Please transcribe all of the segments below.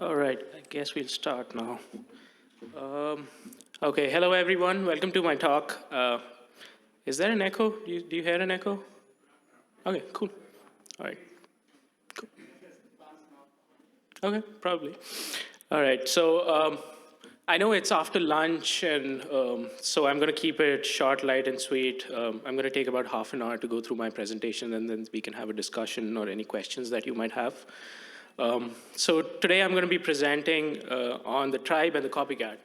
All right, I guess we'll start now. Okay, hello everyone. Welcome to my talk. Is there an echo? Do you hear an echo? Okay, cool. All right. Cool. Okay, probably. All right, so I know it's after lunch, and so I'm going to keep it short, light, and sweet. I'm going to take about half an hour to go through my presentation, and then we can have a discussion or any questions that you might have. So today I'm going to be presenting on the tribe and the copycat.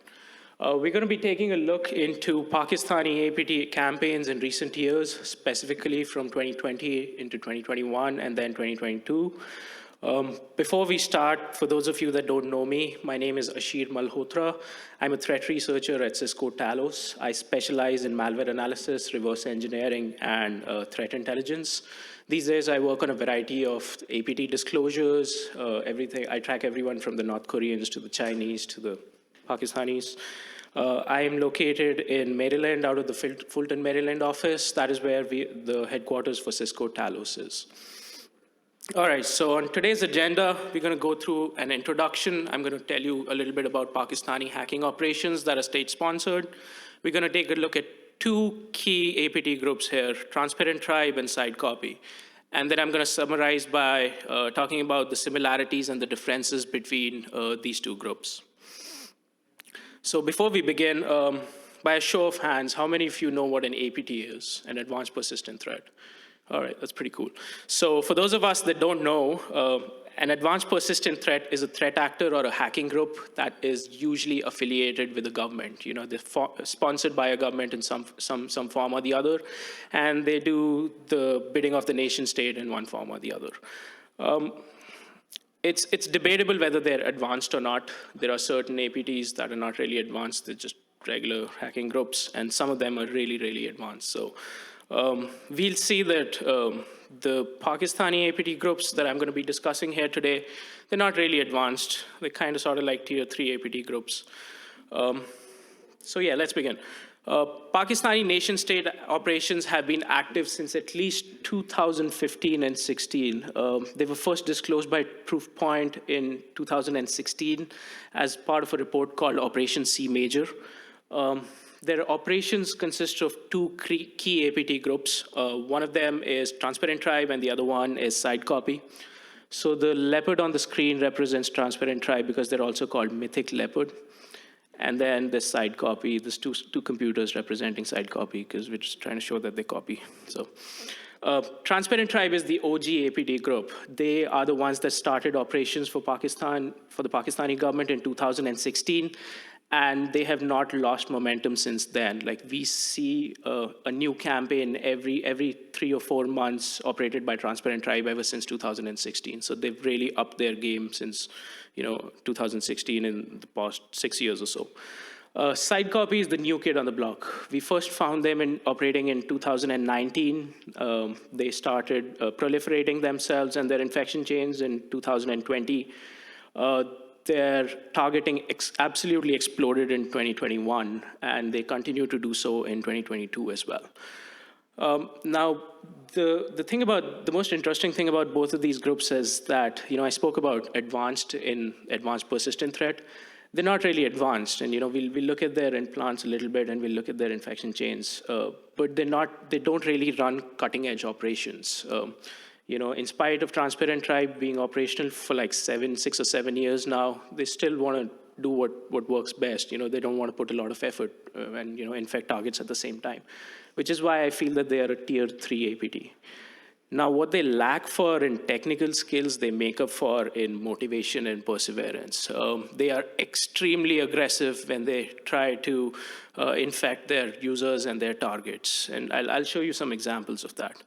We're going to be taking a look into Pakistani APT campaigns in recent years, specifically from 2020 into 2021 and then 2022. Before we start, for those of you that don't know me, my name is Ashir Malhotra. I'm a threat researcher at Cisco Talos. I specialize in malware analysis, reverse engineering, and threat intelligence. These days, I work on a variety of APT disclosures, everything. I track everyone from the North Koreans to the Chinese to the Pakistanis. I am located in Maryland, out of the Fulton, Maryland office. That is where the headquarters for Cisco Talos is. All right, so on today's agenda, we're going to go through an introduction. I'm going to tell you a little bit about Pakistani hacking operations that are state-sponsored. We're going to take a look at two key APT groups here, Transparent Tribe and SideCopy. And then I'm going to summarize by talking about the similarities and the differences between these two groups. So before we begin, by a show of hands, how many of you know what an APT is, an advanced persistent threat? All right, that's pretty cool. So for those of us that don't know, an advanced persistent threat is a threat actor or a hacking group that is usually affiliated with the government. You know, they're sponsored by a government in some form or the other, and they do the bidding of the nation state in one form or the other. It's debatable whether they're advanced or not. There are certain APTs that are not really advanced. They're just regular hacking groups, and some of them are really, really advanced. So we'll see that the Pakistani APT groups that I'm going to be discussing here today, they're not really advanced. They're kind of sort of like tier 3 APT groups. So yeah, let's begin. Pakistani nation-state operations have been active since at least 2015 and 16. They were first disclosed by Proofpoint in 2016 as part of a report called Operation C Major. Their operations consist of two key APT groups. One of them is Transparent Tribe, and the other one is SideCopy. So the leopard on the screen represents Transparent Tribe because they're also called Mythic Leopard. And then the SideCopy, there's two computers representing SideCopy because we're just trying to show that they copy. So Transparent Tribe is the OG APT group. They are the ones that started operations for Pakistan, for the Pakistani government in 2016. And they have not lost momentum since then. Like, we see a new campaign every 3 or 4 months operated by Transparent Tribe ever since 2016. So they've really upped their game since 2016 in the past 6 years or so. SideCopy is the new kid on the block. We first found them operating in 2019. They started proliferating themselves and their infection chains in 2020. Their targeting absolutely exploded in 2021, and they continue to do so in 2022 as well. Now, the most interesting thing about both of these groups is that, I spoke about advanced persistent threat. They're not really advanced, and we'll look at their implants a little bit, and we'll look at their infection chains, but they don't really run cutting-edge operations. In spite of Transparent Tribe being operational for like 6 or 7 years now, they still want to do what works best. They don't want to put a lot of effort and infect targets at the same time, which is why I feel that they are a tier 3 APT. Now, what they lack for in technical skills, they make up for in motivation and perseverance. They are extremely aggressive when they try to infect their users and their targets, and I'll show you some examples of that.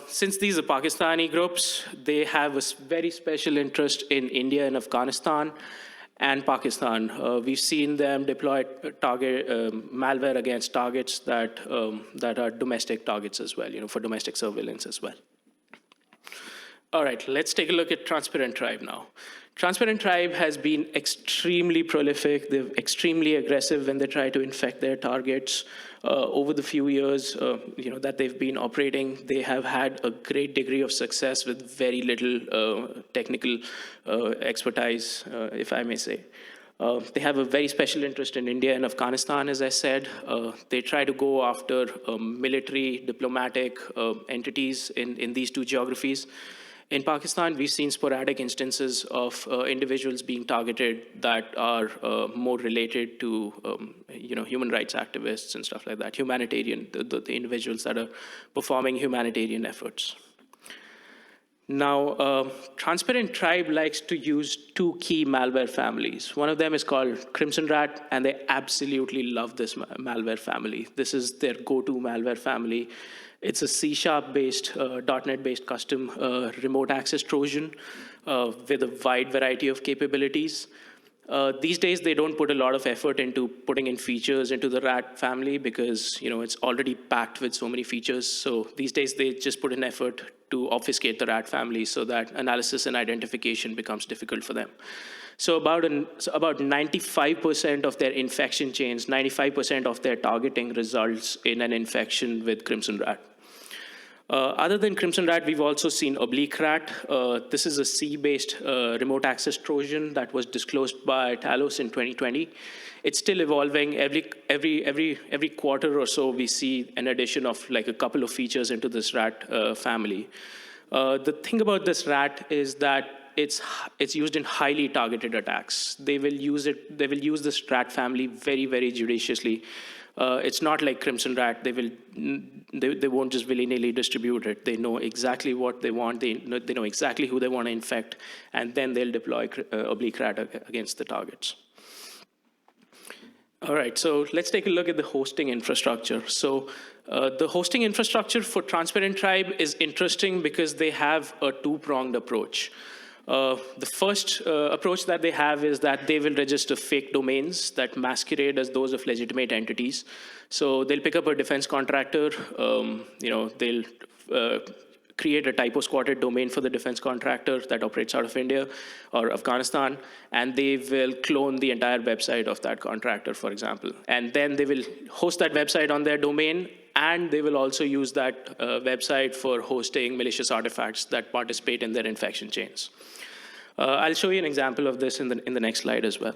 Since these are Pakistani groups, they have a very special interest in India and Afghanistan and Pakistan. We've seen them deploy malware against targets that are domestic targets as well, for domestic surveillance as well. All right, let's take a look at Transparent Tribe now. Transparent Tribe has been extremely prolific. They're extremely aggressive when they try to infect their targets. Over the few years that they've been operating, they have had a great degree of success with very little technical expertise, if I may say. They have a very special interest in India and Afghanistan, as I said. They try to go after military, diplomatic entities in these two geographies. In Pakistan, we've seen sporadic instances of individuals being targeted that are more related to, human rights activists and stuff like that, humanitarian, the individuals that are performing humanitarian efforts. Now, Transparent Tribe likes to use two key malware families. One of them is called Crimson Rat, and they absolutely love this malware family. This is their go-to malware family. It's a C#-based, .NET-based custom remote access Trojan with a wide variety of capabilities. These days, they don't put a lot of effort into putting in features into the RAT family because it's already packed with so many features. So these days, they just put in effort to obfuscate the RAT family so that analysis and identification becomes difficult for them. So about 95% of their infection chains, 95% of their targeting results in an infection with Crimson Rat. Other than Crimson Rat, we've also seen Oblique Rat. This is a C-based remote access Trojan that was disclosed by Talos in 2020. It's still evolving. Every quarter or so, we see an addition of like a couple of features into this Rat family. The thing about this Rat is that it's used in highly targeted attacks. They will use this Rat family very, very judiciously. It's not like Crimson Rat. They won't just willy-nilly distribute it. They know exactly what they want. They know exactly who they want to infect, and then they'll deploy Oblique Rat against the targets. All right, so let's take a look at the hosting infrastructure. So the hosting infrastructure for Transparent Tribe is interesting because they have a two-pronged approach. The first approach that they have is that they will register fake domains that masquerade as those of legitimate entities. So they'll pick up a defense contractor, they'll create a typo-squatted domain for the defense contractor that operates out of India or Afghanistan, and they will clone the entire website of that contractor, for example. And then they will host that website on their domain, and they will also use that website for hosting malicious artifacts that participate in their infection chains. I'll show you an example of this in the next slide as well.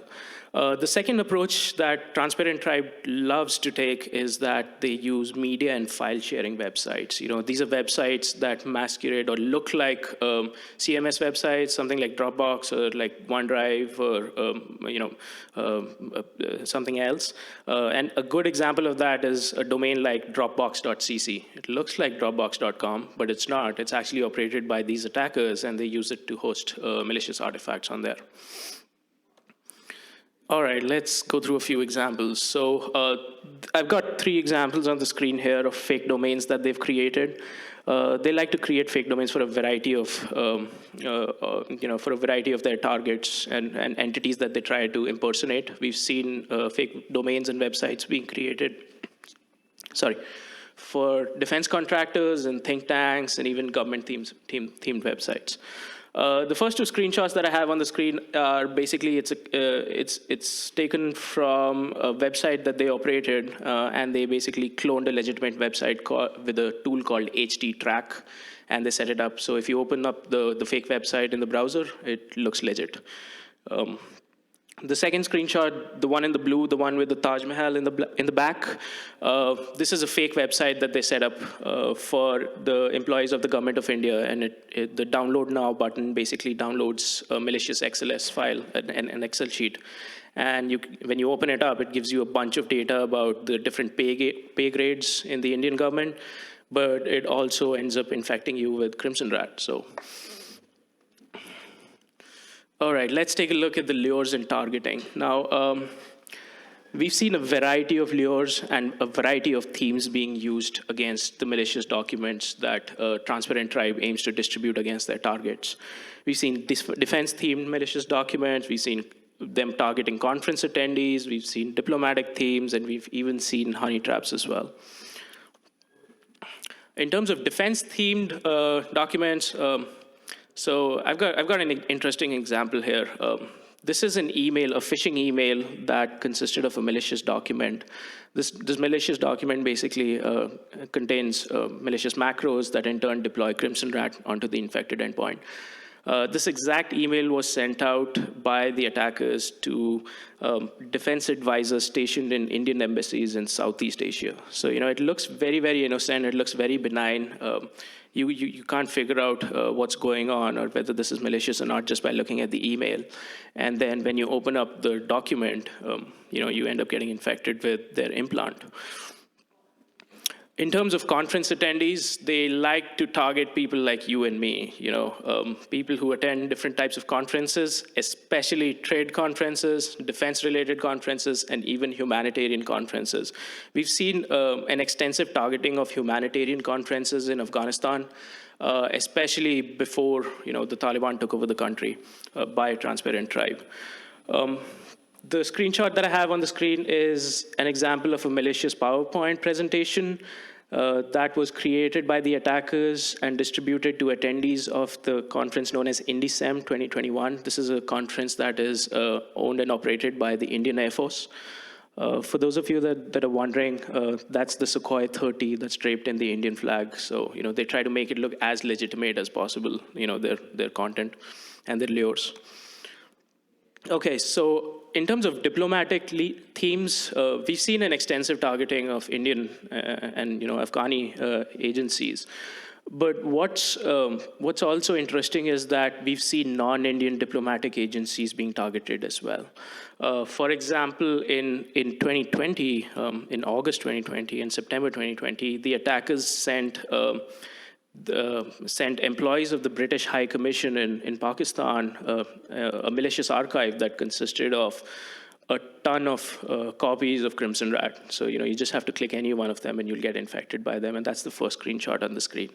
The second approach that Transparent Tribe loves to take is that they use media and file sharing websites. These are websites that masquerade or look like CMS websites, something like Dropbox or like OneDrive or something else. And a good example of that is a domain like dropbox.cc. It looks like dropbox.com, but it's not. It's actually operated by these attackers, and they use it to host malicious artifacts on there. All right, let's go through a few examples. So I've got 3 examples on the screen here of fake domains that they've created. They like to create fake domains for a variety of, their targets and entities that they try to impersonate. We've seen fake domains and websites being created. For defense contractors and think tanks and even government themed websites. The first 2 screenshots that I have on the screen are basically it's taken from a website that they operated, and they basically cloned a legitimate website with a tool called HT-Track, and they set it up. So if you open up the fake website in the browser, it looks legit. The second screenshot, the one in the blue, the one with the Taj Mahal in the back, this is a fake website that they set up for the employees of the government of India, and the download now button basically downloads a malicious XLS file, an Excel sheet. And when you open it up, it gives you a bunch of data about the different pay grades in the Indian government, but it also ends up infecting you with Crimson Rat. So. All right, let's take a look at the lures and targeting. Now, we've seen a variety of lures and a variety of themes being used against the malicious documents that Transparent Tribe aims to distribute against their targets. We've seen defense-themed malicious documents. We've seen them targeting conference attendees. We've seen diplomatic themes, and we've even seen honey traps as well. In terms of defense-themed documents, So I've got an interesting example here. This is an email, a phishing email that consisted of a malicious document. This malicious document basically contains malicious macros that in turn deploy Crimson Rat onto the infected endpoint. This exact email was sent out by the attackers to defense advisors stationed in Indian embassies in Southeast Asia. So, it looks very, very innocent. It looks very benign. You can't figure out what's going on or whether this is malicious or not just by looking at the email. And then when you open up the document, you end up getting infected with their implant. In terms of conference attendees, they like to target people like you and me, people who attend different types of conferences, especially trade conferences, defense-related conferences, and even humanitarian conferences. We've seen an extensive targeting of humanitarian conferences in Afghanistan, especially before, the Taliban took over the country by Transparent Tribe. The screenshot that I have on the screen is an example of a malicious PowerPoint presentation that was created by the attackers and distributed to attendees of the conference known as INDICEM 2021. This is a conference that is owned and operated by the Indian Air Force. For those of you that are wondering, that's the Sukhoi 30 that's draped in the Indian flag. So, they try to make it look as legitimate as possible, their content and their lures. Okay, so in terms of diplomatic themes, we've seen an extensive targeting of Indian and Afghani agencies. But what's also interesting is that we've seen non-Indian diplomatic agencies being targeted as well. For example, in 2020, in August 2020 and September 2020, the attackers sent employees of the British High Commission in Pakistan a malicious archive that consisted of a ton of copies of Crimson Rat. So, you just have to click any one of them and you'll get infected by them. And that's the first screenshot on the screen.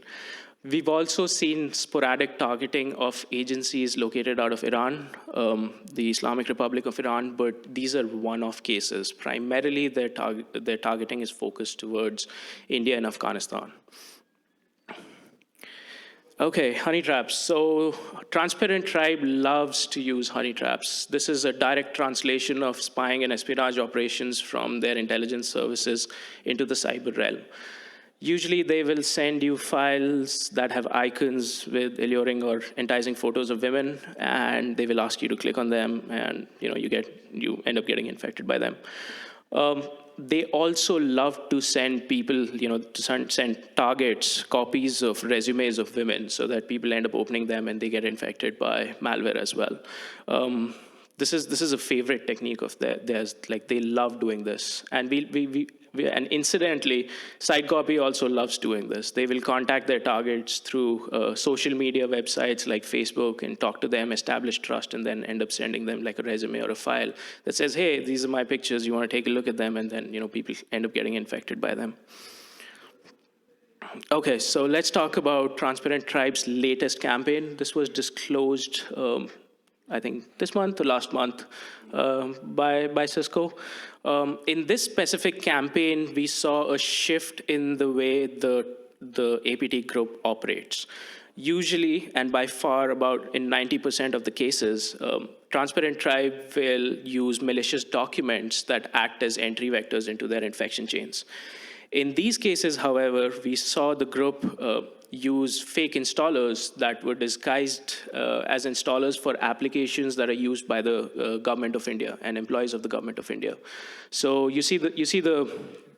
We've also seen sporadic targeting of agencies located out of Iran, the Islamic Republic of Iran, but these are one-off cases. Primarily, their targeting is focused towards India and Afghanistan. Okay, honey traps. So Transparent Tribe loves to use honey traps. This is a direct translation of spying and espionage operations from their intelligence services into the cyber realm. Usually they will send you files that have icons with alluring or enticing photos of women, and they will ask you to click on them, and you end up getting infected by them. They also love to send people, to send targets, copies of resumes of women so that people end up opening them and they get infected by malware as well. This is a favorite technique of theirs. Like, they love doing this. And and incidentally, SideCopy also loves doing this. They will contact their targets through social media websites like Facebook and talk to them, establish trust, and then end up sending them like a resume or a file that says, hey, these are my pictures, you want to take a look at them, and then people end up getting infected by them. Okay, so let's talk about Transparent Tribe's latest campaign. This was disclosed I think this month or last month by Cisco. In this specific campaign, we saw a shift in the way the APT group operates. Usually, and by far about in 90% of the cases, Transparent Tribe will use malicious documents that act as entry vectors into their infection chains. In these cases, however, we saw the group use fake installers that were disguised as installers for applications that are used by the government of India and employees of the government of India. So you see the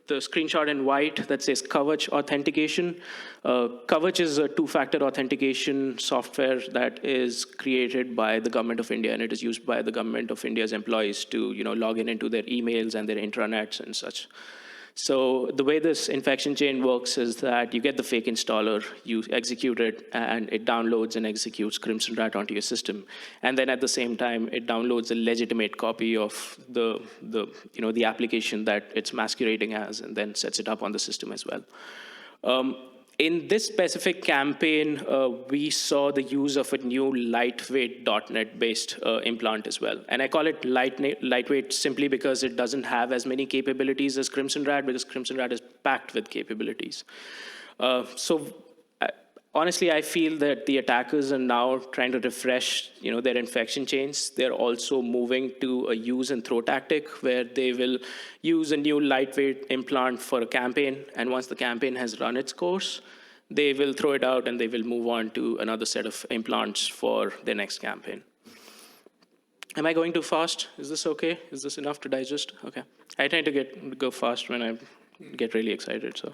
screenshot in white that says Kavach authentication. Kavach is a two-factor authentication software that is created by the government of India, and it is used by the government of India's employees to log into their emails and their intranets and such. So the way this infection chain works is that you get the fake installer, you execute it, and it downloads and executes Crimson Rat onto your system. And then at the same time, it downloads a legitimate copy of the application that it's masquerading as, and then sets it up on the system as well. In this specific campaign, we saw the use of a new lightweight .NET-based implant as well. And I call it lightweight simply because it doesn't have as many capabilities as Crimson Rat, because Crimson Rat is packed with capabilities. So honestly, I feel that the attackers are now trying to refresh, their infection chains. They're also moving to a use and throw tactic where they will use a new lightweight implant for a campaign, and once the campaign has run its course, they will throw it out and they will move on to another set of implants for their next campaign. Am I going too fast? Is this okay? Is this enough to digest? Okay. I tend to go fast when I get really excited. So,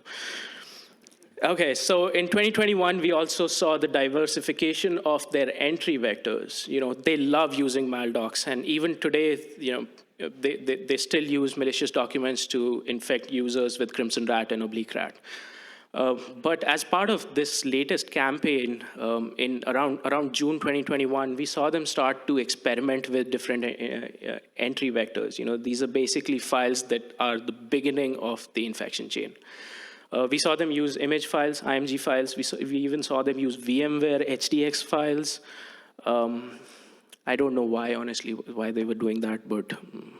okay. So in 2021, we also saw the diversification of their entry vectors. They love using maldocs, and even today, they still use malicious documents to infect users with Crimson Rat and Oblique Rat. But as part of this latest campaign, in around June 2021, we saw them start to experiment with different entry vectors. These are basically files that are the beginning of the infection chain. We saw them use image files, IMG files. We even saw them use VMware HDX files. I don't know why, honestly, why they were doing that, but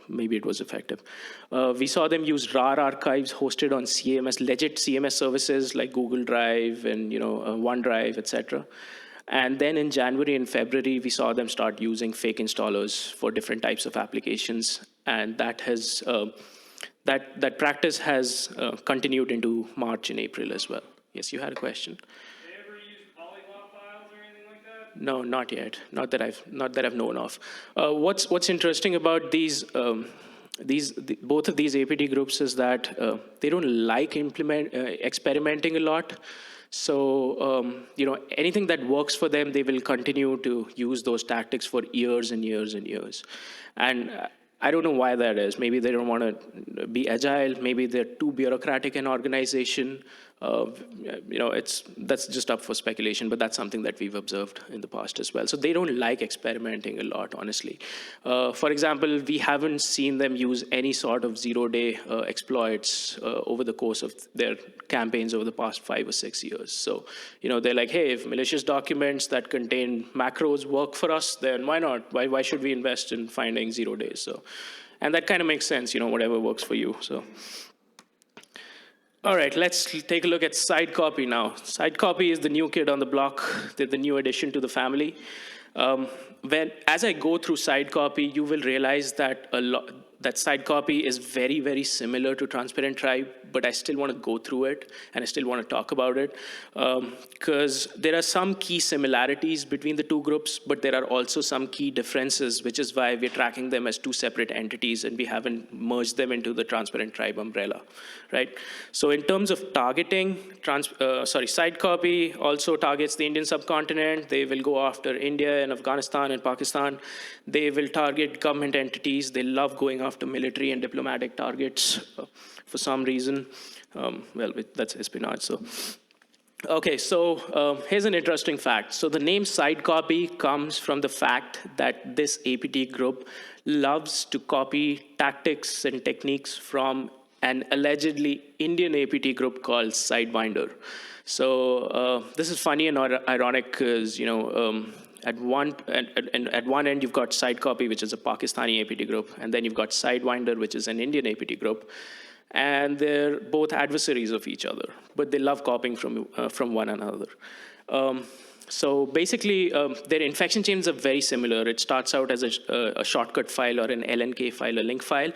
maybe it was effective. We saw them use RAR archives hosted on CMS, legit CMS services like Google Drive and OneDrive, etc. And then in January and February, we saw them start using fake installers for different types of applications, and that has that practice has continued into March and April as well. Yes, you had a question. No, not yet. Not that I've known of. What's interesting about both of these APT groups is that they don't like experimenting a lot. So anything that works for them, they will continue to use those tactics for years and years and years. And I don't know why that is. Maybe they don't want to be agile. Maybe they're too bureaucratic an organization. That's just up for speculation, but that's something that we've observed in the past as well. So they don't like experimenting a lot, honestly. For example, we haven't seen them use any sort of zero-day exploits over the course of their campaigns over the past 5 or 6 years. So, they're like, hey, if malicious documents that contain macros work for us, then why not? Why should we invest in finding 0 days? So, and that kind of makes sense, whatever works for you. So. All right, let's take a look at SideCopy now. SideCopy is the new kid on the block, the new addition to the family. As I go through SideCopy, you will realize that that SideCopy is very, very similar to Transparent Tribe, but I still want to go through it, and I still want to talk about it, because there are some key similarities between the two groups, but there are also some key differences, which is why we're tracking them as two separate entities, and we haven't merged them into the Transparent Tribe umbrella, right? So in terms of targeting, SideCopy also targets the Indian subcontinent. They will go after India and Afghanistan and Pakistan. They will target government entities. They love going after military and diplomatic targets for some reason. That's espionage. So, okay, so here's an interesting fact. So the name SideCopy comes from the fact that this APT group loves to copy tactics and techniques from an allegedly Indian APT group called Sidewinder. So this is funny and ironic because, at one end, you've got SideCopy, which is a Pakistani APT group, and then you've got Sidewinder, which is an Indian APT group, and they're both adversaries of each other, but they love copying from one another. So basically, their infection chains are very similar. It starts out as a shortcut file or an LNK file, a link file,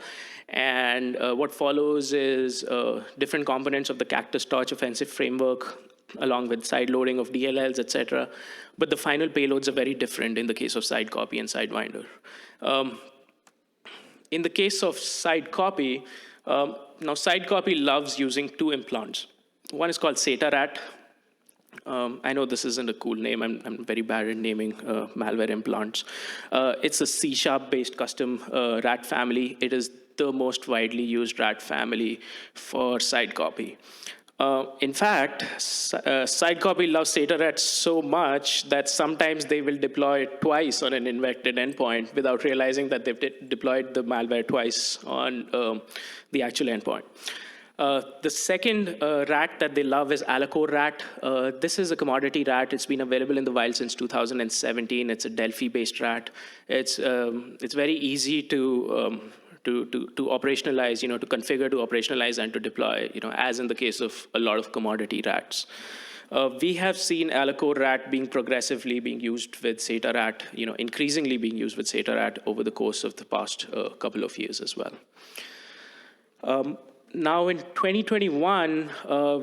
and what follows is different components of the Cactus Torch offensive framework, along with side loading of DLLs, etc. But the final payloads are very different in the case of SideCopy and Sidewinder. In the case of SideCopy, now SideCopy loves using two implants. One is called SetaRat. I know this isn't a cool name. I'm very bad at naming malware implants. It's a C# based custom rat family. It is the most widely used rat family for SideCopy. In fact, SideCopy loves SetaRat so much that sometimes they will deploy it twice on an infected endpoint without realizing that they've deployed the malware twice on the actual endpoint. The second rat that they love is Alicore rat. This is a commodity rat. It's been available in the wild since 2017. It's a Delphi-based rat. It's very easy to operationalize, to configure, to operationalize, and to deploy, as in the case of a lot of commodity rats. We have seen Alicore rat being progressively being used with SATA rat, increasingly being used with SATA rat over the course of the past couple of years as well. Now in 2021,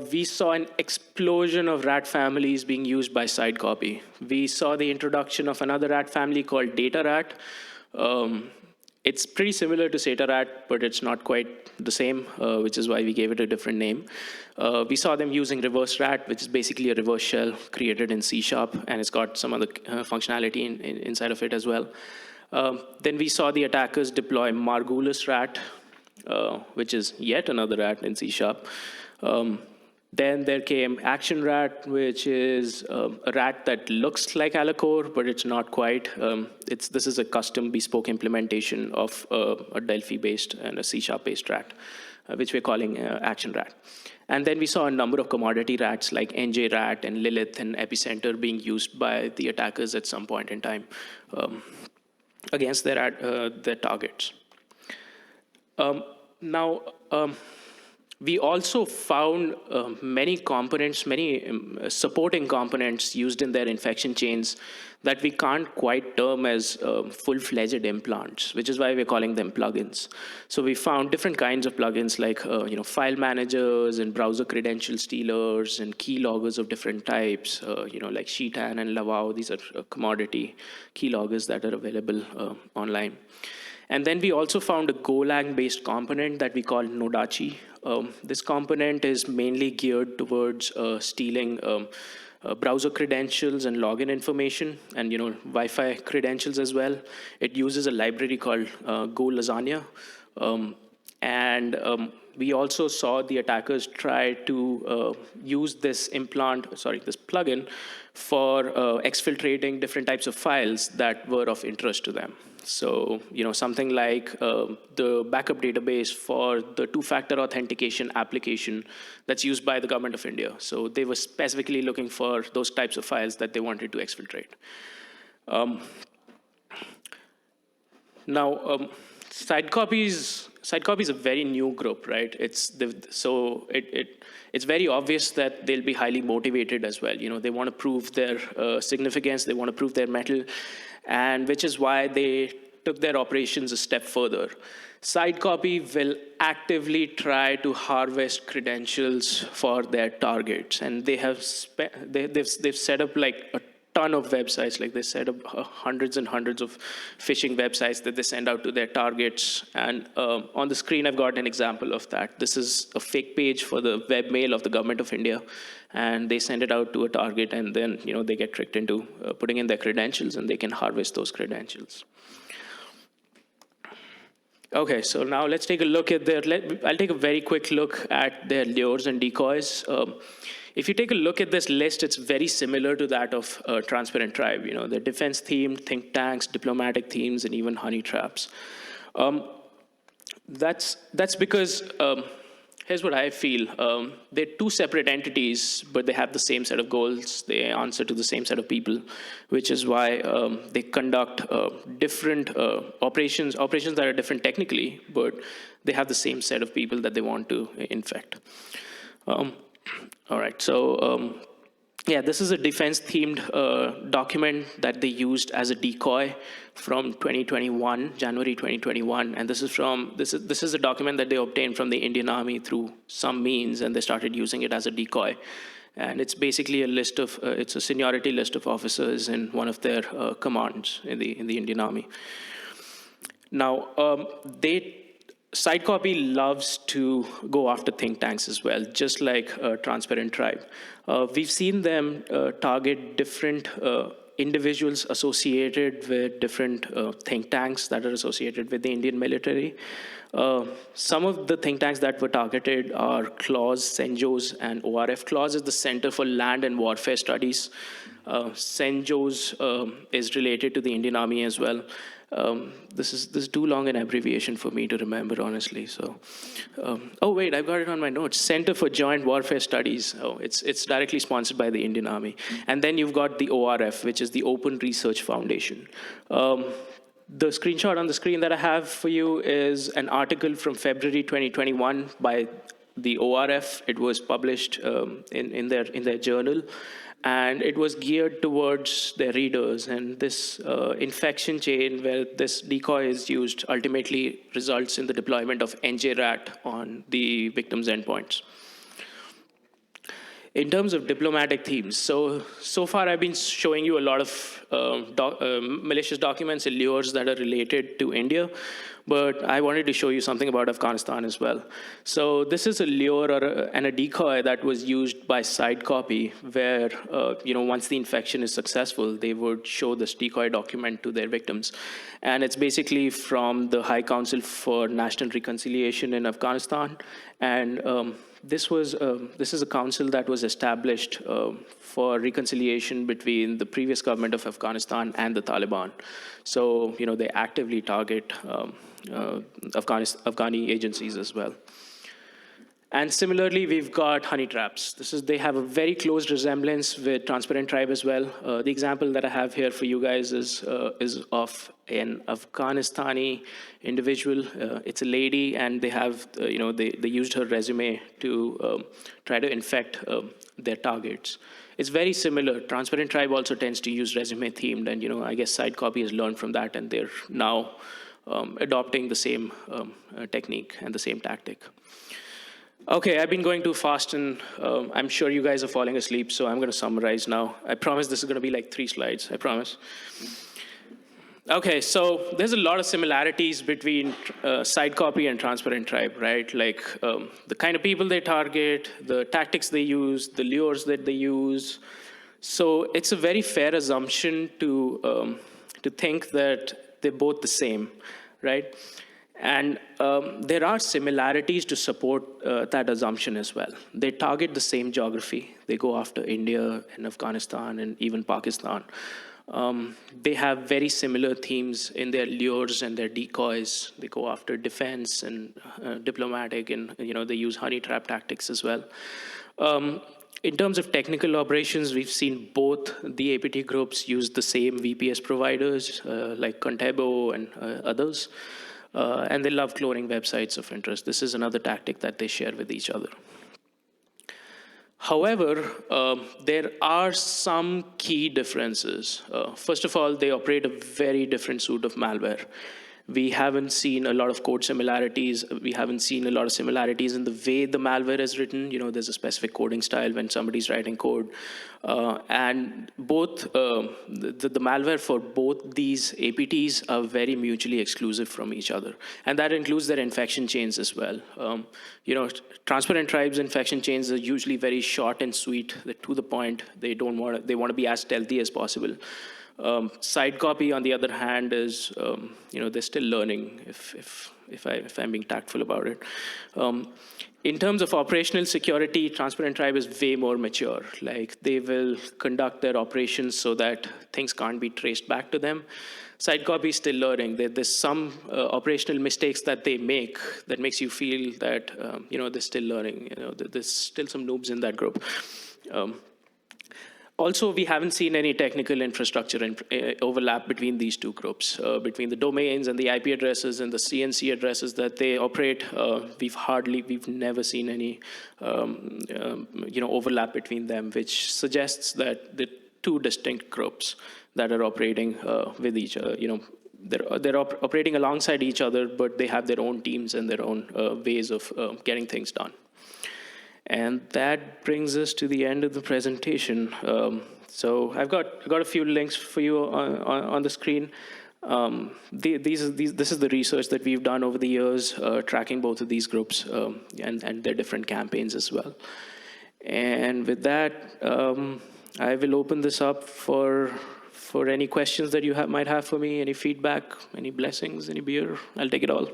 we saw an explosion of rat families being used by SideCopy. We saw the introduction of another rat family called data rat. It's pretty similar to SATA rat, but it's not quite the same, which is why we gave it a different name. We saw them using reverse rat, which is basically a reverse shell created in C#, and it's got some other functionality inside of it as well. Then we saw the attackers deploy Margulis rat, which is yet another rat in C#. Then there came Action Rat, which is a rat that looks like Alicore, but it's not quite. This is a custom bespoke implementation of a Delphi-based and a C#-based rat, which we're calling Action Rat. And then we saw a number of commodity rats like NJ Rat and Lilith and Epicenter being used by the attackers at some point in time against their targets. We also found many components, many supporting components used in their infection chains that we can't quite term as full-fledged implants, which is why we're calling them plugins. So we found different kinds of plugins like file managers and browser credential stealers and key loggers of different types, like Sheetan and Lavao. These are commodity key loggers that are available online. And then we also found a Golang-based component that we call Nodachi. This component is mainly geared towards stealing browser credentials and login information and Wi-Fi credentials as well. It uses a library called Go Lasagna. We also saw the attackers try to use this plugin for exfiltrating different types of files that were of interest to them. So, something like the backup database for the two-factor authentication application that's used by the government of India. So they were specifically looking for those types of files that they wanted to exfiltrate. SideCopy is a very new group, right? It's very obvious that they'll be highly motivated as well. They want to prove their significance, they want to prove their mettle, and which is why they took their operations a step further. SideCopy will actively try to harvest credentials for their targets, and they've set up like a ton of websites. Like they set up hundreds and hundreds of phishing websites that they send out to their targets. And on the screen, I've got an example of that. This is a fake page for the webmail of the government of India, and they send it out to a target, and then they get tricked into putting in their credentials, and they can harvest those credentials. Okay, so now let's take a look at I'll take a very quick look at their lures and decoys. If you take a look at this list, it's very similar to that of Transparent Tribe. The defense-themed, think tanks, diplomatic themes, and even honey traps. That's because here's what I feel. They're two separate entities, but they have the same set of goals. They answer to the same set of people, which is why they conduct different operations that are different technically, but they have the same set of people that they want to infect. All right, so this is a defense-themed document that they used as a decoy from January 2021, and this is a document that they obtained from the Indian Army through some means, and they started using it as a decoy. And it's basically it's a seniority list of officers in one of their commands in the Indian Army. Now, SideCopy loves to go after think tanks as well, just like Transparent Tribe. We've seen them target different individuals associated with different think tanks that are associated with the Indian military. Some of the think tanks that were targeted are CLAWS, CENJOS, and ORF. CLAWS is the Center for Land and Warfare Studies. CENJOS is related to the Indian Army as well. This is too long an abbreviation for me to remember, honestly. So, oh wait, I've got it on my notes. Center for Joint Warfare Studies. Oh, it's directly sponsored by the Indian Army. And then you've got the ORF, which is the Open Research Foundation. The screenshot on the screen that I have for you is an article from February 2021 by the ORF. It was published in their journal, and it was geared towards their readers. And this infection chain where this decoy is used ultimately results in the deployment of NJRAT on the victim's endpoints. In terms of diplomatic themes, so far I've been showing you a lot of malicious documents and lures that are related to India, but I wanted to show you something about Afghanistan as well. So this is a lure and a decoy that was used by SideCopy, where once the infection is successful, they would show this decoy document to their victims. And it's basically from the High Council for National Reconciliation in Afghanistan. And this is a council that was established for reconciliation between the previous government of Afghanistan and the Taliban. So, they actively target Afghani agencies as well. And similarly, we've got honey traps. They have a very close resemblance with Transparent Tribe as well. The example that I have here for you guys is of an Afghanistani individual. It's a lady, and they have, they used her resume to try to infect their targets. It's very similar. Transparent Tribe also tends to use resume themed, and I guess SideCopy has learned from that, and they're now adopting the same technique and the same tactic. Okay, I've been going too fast, and I'm sure you guys are falling asleep, so I'm going to summarize now. I promise this is going to be like 3 slides, I promise. Okay, so there's a lot of similarities between SideCopy and Transparent Tribe, right? Like the kind of people they target, the tactics they use, the lures that they use. So it's a very fair assumption to think that they're both the same, right? And there are similarities to support that assumption as well. They target the same geography. They go after India and Afghanistan and even Pakistan. They have very similar themes in their lures and their decoys. They go after defense and diplomatic, and they use honey trap tactics as well. In terms of technical operations, we've seen both the APT groups use the same VPS providers like Contebo and others. And they love cloning websites of interest. This is another tactic that they share with each other. However, there are some key differences. First of all, they operate a very different suite of malware. We haven't seen a lot of code similarities. We haven't seen a lot of similarities in the way the malware is written. There's a specific coding style when somebody's writing code. And both the malware for both these APTs are very mutually exclusive from each other. And that includes their infection chains as well. Transparent Tribe's infection chains are usually very short and sweet. They're to the point. They want to be as stealthy as possible. SideCopy, on the other hand, is they're still learning. If I'm being tactful about it, in terms of operational security, Transparent Tribe is way more mature. Like they will conduct their operations so that things can't be traced back to them. SideCopy is still learning. There's some operational mistakes that they make that makes you feel that they're still learning. There's still some noobs in that group. Also, we haven't seen any technical infrastructure overlap between these two groups, between the domains and the IP addresses and the CNC addresses that they operate. We've never seen any, overlap between them, which suggests that the two distinct groups that are operating with each other. They're operating alongside each other, but they have their own teams and their own ways of getting things done. And that brings us to the end of the presentation. So I've got a few links for you on the screen. This is the research that we've done over the years, tracking both of these groups and their different campaigns as well. And with that, I will open this up for any questions that you might have for me, any feedback, any blessings, any beer. I'll take it all.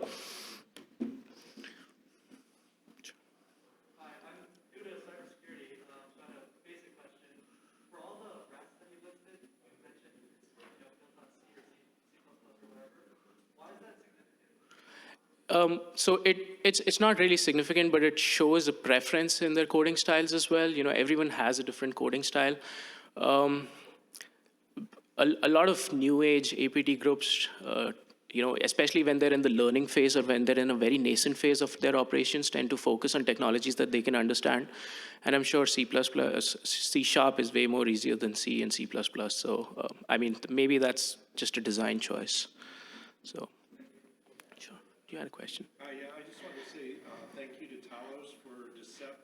So it's not really significant, but it shows a preference in their coding styles as well. Everyone has a different coding style. A lot of new age APT groups, especially when they're in the learning phase or when they're in a very nascent phase of their operations, tend to focus on technologies that they can understand. And I'm sure C# is way more easier than C and C++. So, I mean, maybe that's just a design choice. So, sure. You had a question? Yeah, I just wanted to say thank you to Talos for Decept,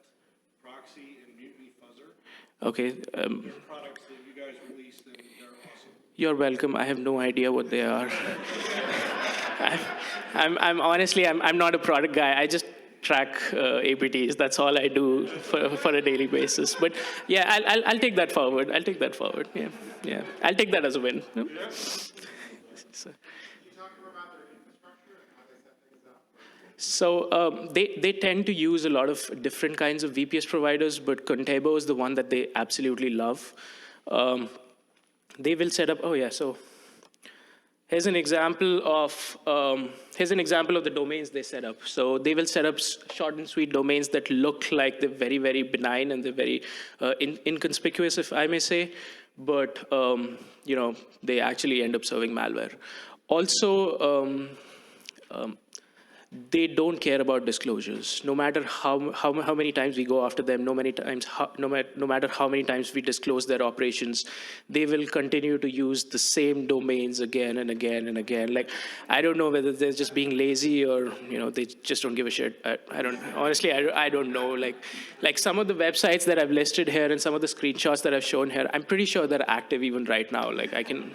Proxy, and Mutiny Fuzzer. Okay. They're products that you guys released, and they're awesome. You're welcome. I have no idea what they are. I'm honestly, I'm not a product guy. I just track APTs. That's all I do for a daily basis. But yeah, I'll take that forward. I'll take that forward. Yeah, yeah. I'll take that as a win. Yeah. So, they tend to use a lot of different kinds of VPS providers, but Contabo is the one that they absolutely love. They will set up. Oh yeah, so here's an example of the domains they set up. So they will set up short and sweet domains that look like they're very, very benign and they're very inconspicuous, if I may say, but they actually end up serving malware. Also, they don't care about disclosures. No matter how many times we go after them, no matter how many times we disclose their operations, they will continue to use the same domains again and again and again. Like, I don't know whether they're just being lazy or they just don't give a shit. I don't know. Like some of the websites that I've listed here and some of the screenshots that I've shown here, I'm pretty sure they're active even right now. Like and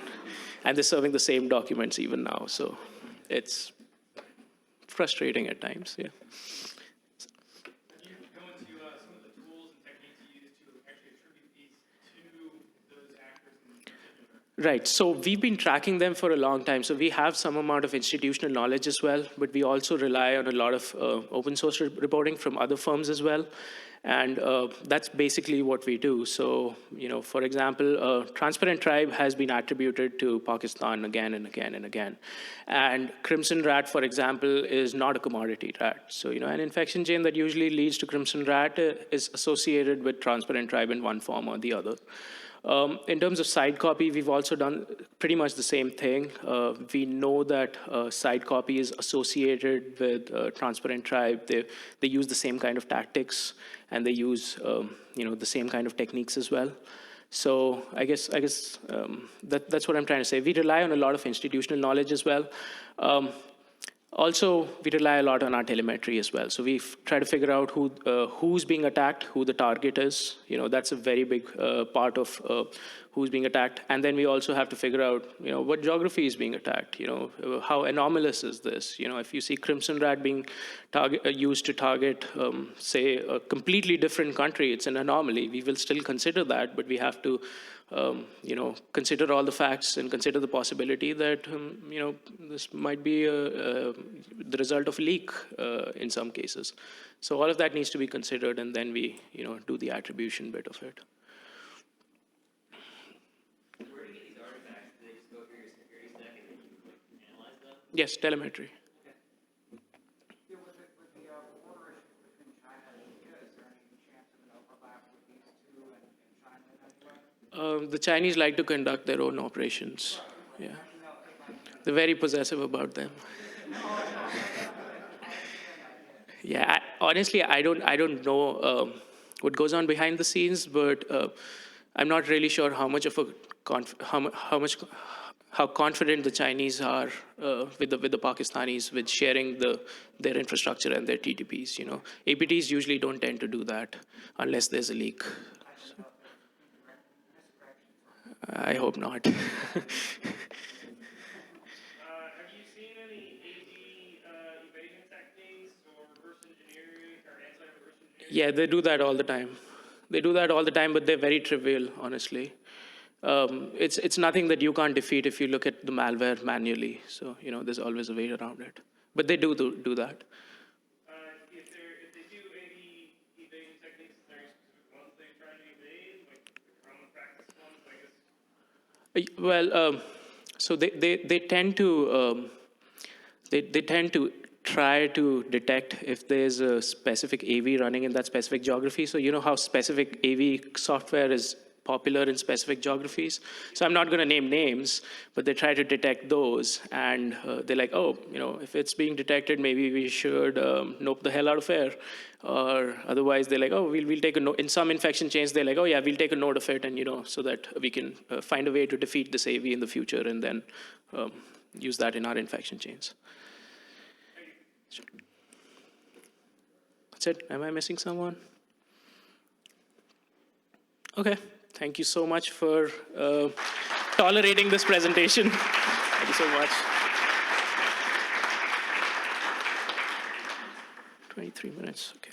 they're serving the same documents even now. So it's frustrating at times, yeah. Can you go into some of the tools and techniques you use to actually attribute these to those actors in particular? Right, so we've been tracking them for a long time. So we have some amount of institutional knowledge as well, but we also rely on a lot of open source reporting from other firms as well. And that's basically what we do. So, for example, Transparent Tribe has been attributed to Pakistan again and again and again. And Crimson Rat, for example, is not a commodity rat. So, an infection chain that usually leads to Crimson Rat is associated with Transparent Tribe in one form or the other. In terms of SideCopy, we've also done pretty much the same thing. We know that SideCopy is associated with Transparent Tribe. They use the same kind of tactics, and they use the same kind of techniques as well. So I guess that's what I'm trying to say. We rely on a lot of institutional knowledge as well. Also, we rely a lot on our telemetry as well. So we try to figure out who's being attacked, who the target is. That's a very big part of who's being attacked. And then we also have to figure out, what geography is being attacked. How anomalous is this? If you see Crimson Rat being used to target, say, a completely different country, it's an anomaly. We will still consider that, but we have to consider all the facts and consider the possibility that, this might be the result of a leak in some cases. So all of that needs to be considered, and then we, do the attribution bit of it. Where do you get these artifacts? Do they just go through your security stack and then you analyze them? Yes, telemetry. The Chinese like to conduct their own operations. Yeah, they're very possessive about them. Yeah, honestly, I don't know what goes on behind the scenes, but I'm not really sure how much of a how confident the Chinese are with the Pakistanis with sharing their infrastructure and their TTPs. APTs usually don't tend to do that unless there's a leak. I hope not. Have you seen any AD evasion techniques or reverse engineering or anti-reverse engineering? Yeah, they do that all the time. They do that all the time, but they're very trivial, honestly. It's nothing that you can't defeat if you look at the malware manually. So, there's always a way around it. But they do that. If they do AD evasion techniques, is there any specific ones they try to evade, like the common practice ones, I guess? Well, so they tend to they tend to try to detect if there's a specific AV running in that specific geography. So how specific AV software is popular in specific geographies. So I'm not going to name names, but they try to detect those, and they're like, oh, if it's being detected, maybe we should nope the hell out of it. Or otherwise, they're like, oh, we'll take a note. In some infection chains, they're like, oh yeah, we'll take a note of it, and so that we can find a way to defeat this AV in the future, and then use that in our infection chains. Sure. That's it. Am I missing someone? Okay. Thank you so much for tolerating this presentation. Thank you so much. 23 minutes. Okay.